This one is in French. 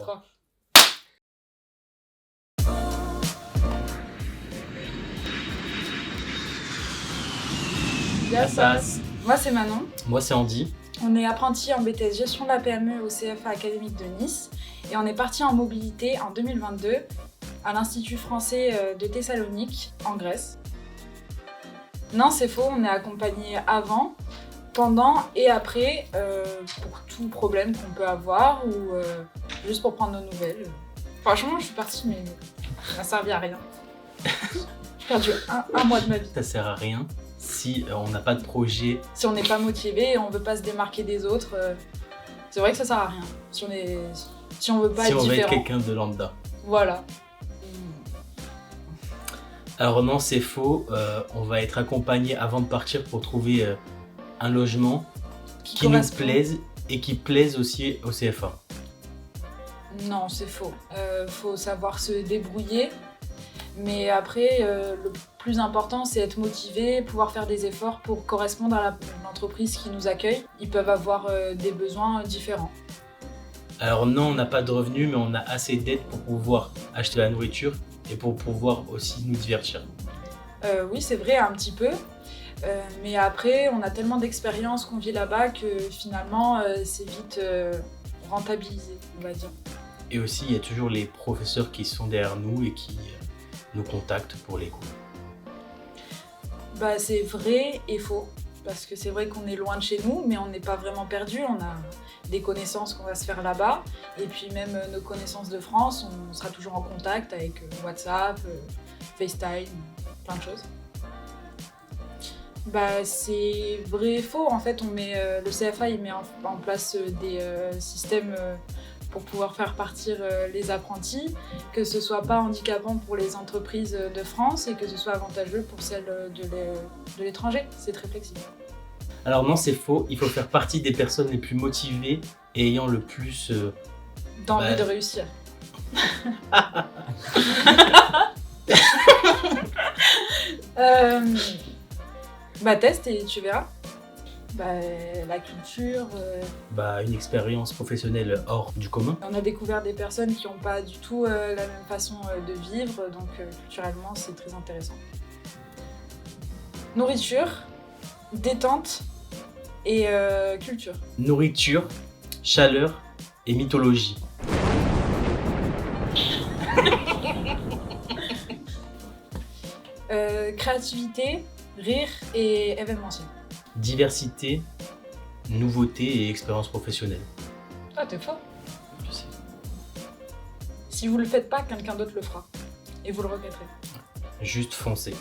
3. Yassas. Moi, c'est Manon. Moi, c'est Andy. On est apprenti en BTS Gestion de la PME au CFA académique de Nice et on est parti en mobilité en 2022 à l'Institut français de Thessalonique en Grèce. Non, c'est faux, on est accompagné avant, pendant et après pour tout problème qu'on peut avoir ou juste pour prendre nos nouvelles. Franchement, je suis partie, mais ça n'a servi à rien. J'ai perdu un mois de ma vie. Ça sert à rien si on n'a pas de projet. Si on n'est pas motivé et on veut pas se démarquer des autres, c'est vrai que ça sert à rien. Si on veut pas si être on veut différent. être quelqu'un de lambda. Voilà. Alors non, c'est faux. On va être accompagné avant de partir pour trouver un logement qui nous plaise et qui plaise aussi au CFA. Non, c'est faux. Faut savoir se débrouiller. Mais après, le plus important, c'est être motivé, pouvoir faire des efforts pour correspondre à l'entreprise qui nous accueille. Ils peuvent avoir des besoins différents. Alors non, on n'a pas de revenus, mais on a assez d'aide pour pouvoir acheter la nourriture et pour pouvoir aussi nous divertir. Oui, c'est vrai, un petit peu. Mais après, on a tellement d'expérience qu'on vit là-bas que finalement, c'est vite rentabilisé, on va dire. Et aussi, il y a toujours les professeurs qui sont derrière nous et qui nous contactent pour les cours. Bah, c'est vrai et faux. Parce que c'est vrai qu'on est loin de chez nous, mais on n'est pas vraiment perdu. On a des connaissances qu'on va se faire là-bas. Et puis même nos connaissances de France, on sera toujours en contact avec WhatsApp, FaceTime, plein de choses. Bah, c'est vrai et faux. En fait, le CFA il met en place des systèmes pour pouvoir faire partir les apprentis, que ce soit pas handicapant pour les entreprises de France et que ce soit avantageux pour celles de l'étranger. C'est très flexible. Alors non, c'est faux. Il faut faire partie des personnes les plus motivées et ayant le plus... d'envie de réussir. Bah teste et tu verras. Bah, la culture. Une expérience professionnelle hors du commun. On a découvert des personnes qui n'ont pas du tout la même façon de vivre, donc culturellement c'est très intéressant. Nourriture, détente et culture. Nourriture, chaleur et mythologie. Créativité, rire et événementiel. Diversité, nouveauté et expérience professionnelle. Ah, t'es fort. Je sais. Si vous le faites pas, quelqu'un d'autre le fera. Et vous le regretterez. Juste foncer.